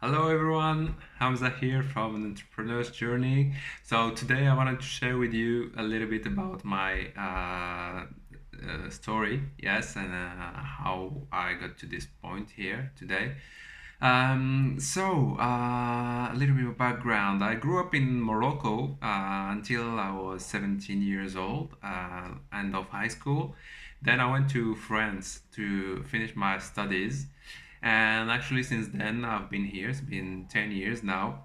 Hello everyone, Hamza here from an entrepreneur's journey. So today I wanted to share with you a little bit about my story, yes, and how I got to this point here today. A little bit of background. I grew up in Morocco until I was 17 years old, end of high school. Then I went to France to finish my studies. And actually, since then, I've been here. It's been 10 years now.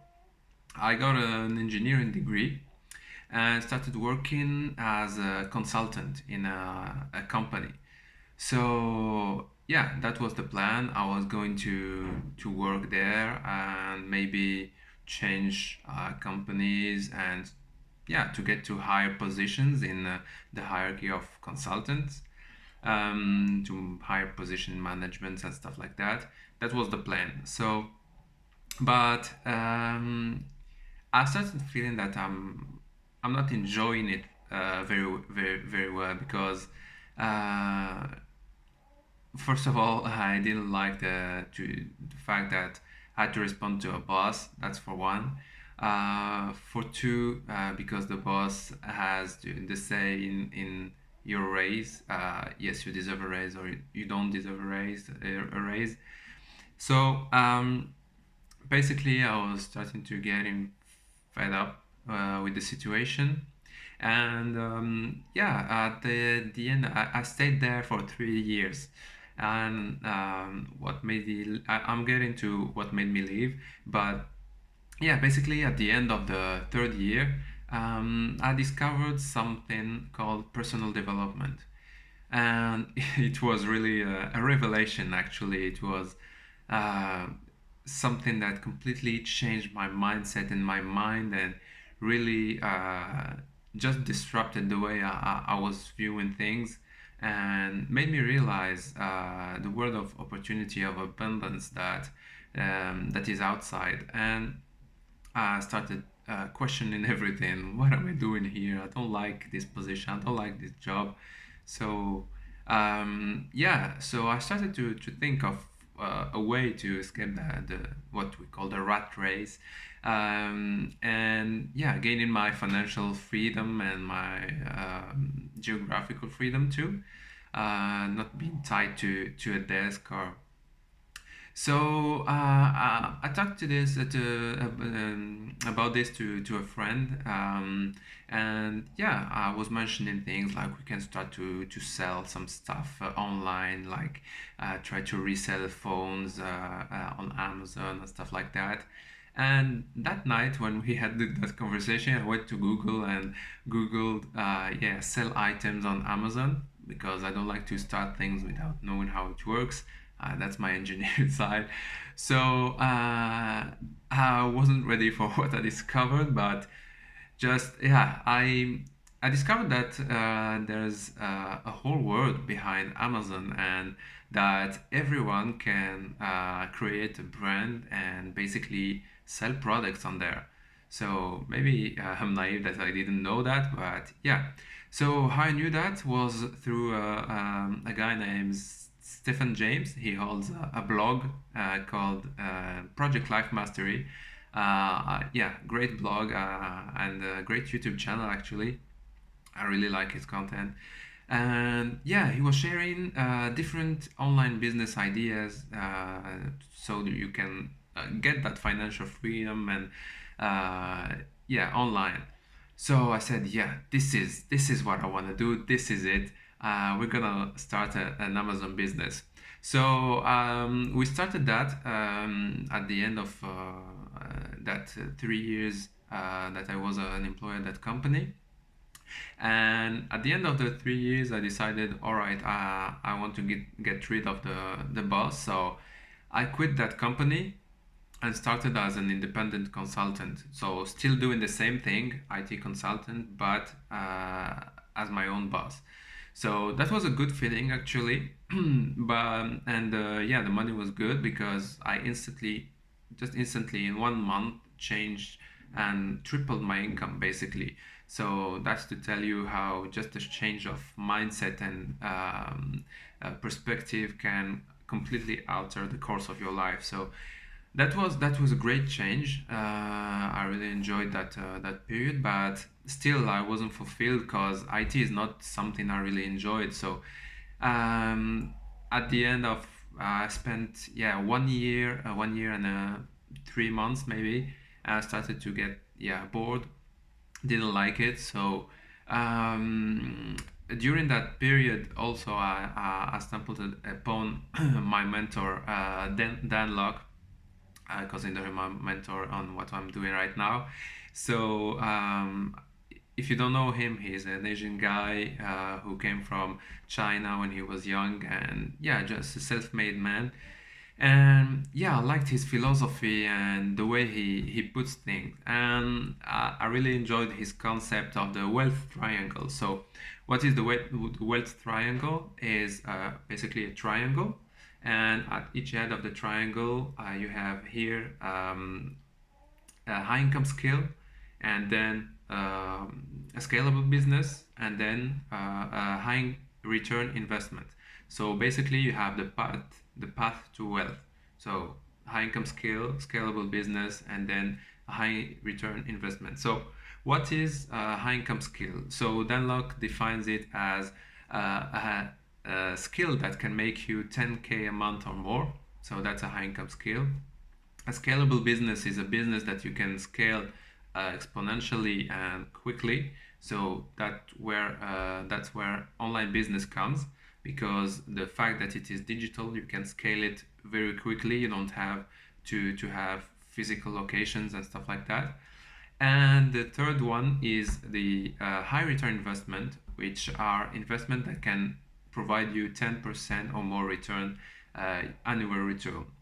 I got an engineering degree and started working as a consultant in a company. So yeah, that was the plan. I was going to work there and maybe change companies and yeah, to get to higher positions in the hierarchy of consultants, to higher position management and stuff like that. That was the plan. But I started feeling that I'm not enjoying it very well because uh, first of all, I didn't like the fact that I had to respond to a boss. That's for one. For two, because the boss has the say in your raise. Yes, you deserve a raise, or you don't deserve a raise. So basically, I was starting to getting fed up with the situation. And yeah, at the end, I stayed there for 3 years. And I'm getting to what made me leave. But yeah, basically, at the end of the third year, I discovered something called personal development. And it was really a revelation, actually. It was uh, something that completely changed my mindset and my mind and really just disrupted the way I was viewing things and made me realize the world of opportunity, of abundance that is outside. And I started questioning everything. What am I doing here? I don't like this position. I don't like this job. So yeah, so I started to think of a way to escape the what we call the rat race, and yeah, gaining my financial freedom and my geographical freedom too, not being tied to a desk or I talked to this about this to a friend, and yeah, I was mentioning things like we can start to sell some stuff online, like try to resell phones on Amazon and stuff like that. And that night when we had that conversation, I went to Google and Googled, yeah, sell items on Amazon because I don't like to start things without knowing how it works. That's my engineering side. I wasn't ready for what I discovered, but just yeah, I discovered that there's a whole world behind Amazon and that everyone can create a brand and basically sell products on there. So maybe I'm naive that I didn't know that, but yeah. So how I knew that was through a guy named Stephen James. He holds a blog called Project Life Mastery. Yeah, great blog and a great YouTube channel actually. I really like his content. And yeah, he was sharing different online business ideas so that you can get that financial freedom and yeah, online. So I said, yeah, this is what I want to do. This is it. We're gonna start an Amazon business. So we started that at the end of that 3 years that I was an employee at that company. And at the end of the 3 years, I decided, all right, I want to get rid of the boss. So I quit that company and started as an independent consultant. So still doing the same thing, IT consultant, but as my own boss. So that was a good feeling actually. But yeah, the money was good because I instantly in 1 month changed and tripled my income basically. So that's to tell you how just a change of mindset and perspective can completely alter the course of your life. So That was a great change. I really enjoyed that period, but still I wasn't fulfilled because IT is not something I really enjoyed. So um, at the end of I spent, yeah, 1 year and 3 months maybe. I started to get, yeah, bored, didn't like it. So um, during that period, also I stumbled upon my mentor, Dan Locke. I consider him my mentor on what I'm doing right now. So if you don't know him, he's an Asian guy who came from China when he was young, and yeah, just a self-made man. And yeah, I liked his philosophy and the way he puts things. And I really enjoyed his concept of the wealth triangle. So, what is the wealth triangle? Is basically a triangle, and at each head of the triangle, you have here a high income skill, and then a scalable business, and then a high return investment. So basically, you have the path to wealth. So high income skill, scalable business, and then a high return investment. So what is a high income skill? So Danlock defines it as a skill that can make you 10K a month or more. So that's a high income skill. A scalable business is a business that you can scale exponentially and quickly. So that's where online business comes, because the fact that it is digital, you can scale it very quickly. You don't have to have physical locations and stuff like that. And the third one is the high return investment, which are investment that can provide you 10% or more return, annual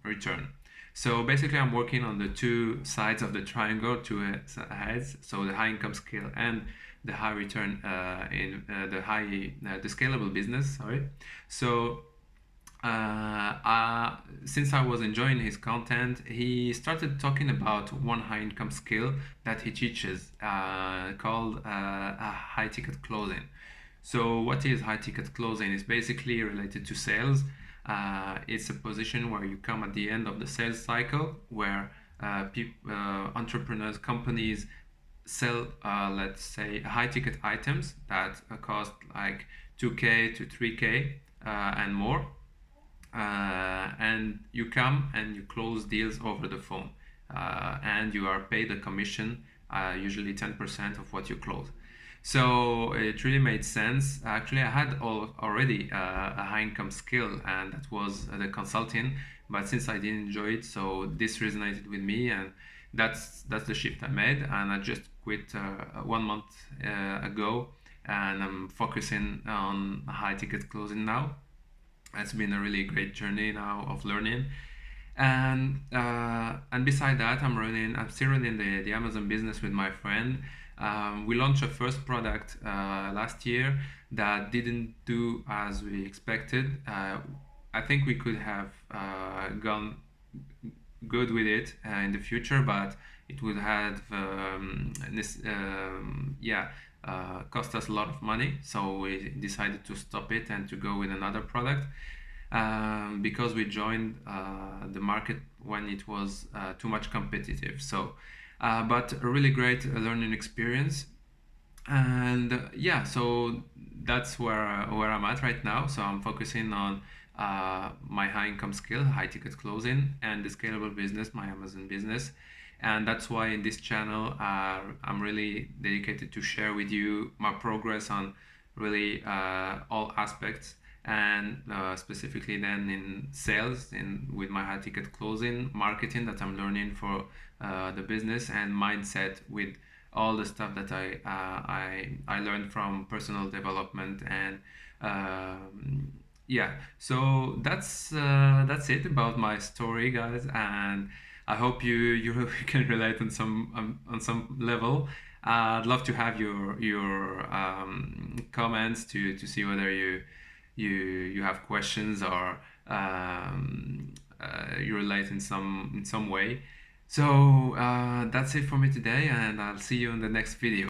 return. So basically, I'm working on the two sides of the triangle, two heads. So the high income scale and the high return in the scalable business. Sorry. So since I was enjoying his content, he started talking about one high income skill that he teaches called high ticket closing. So, what is high ticket closing? It's basically related to sales. It's a position where you come at the end of the sales cycle, where entrepreneurs, companies sell, let's say, high ticket items that cost like 2K to 3K and more, and you come and you close deals over the phone, and you are paid a commission, usually 10% of what you close. So it really made sense. Actually, I had already a high income skill, and that was the consulting. But since I didn't enjoy it, so this resonated with me, and that's the shift I made. And I just quit 1 month ago, and I'm focusing on high ticket closing now. It's been a really great journey now of learning. And beside that, I'm still running the Amazon business with my friend. We launched a first product last year that didn't do as we expected. I think we could have gone good with it in the future, but it would have yeah, cost us a lot of money. So we decided to stop it and to go with another product, because we joined the market when it was too much competitive. So, but a really great learning experience. And yeah, so that's where I'm at right now. So I'm focusing on my high income skill, high ticket closing, and the scalable business, my Amazon business. And that's why in this channel, I'm really dedicated to share with you my progress on really all aspects, and specifically then in sales, in with my high ticket closing, marketing that I'm learning for the business, and mindset with all the stuff that I learned from personal development. And yeah, so that's it about my story, guys, and I hope you can relate on some level. I'd love to have your comments to see whether you have questions, or you relate in some way. So that's it for me today, and I'll see you in the next video.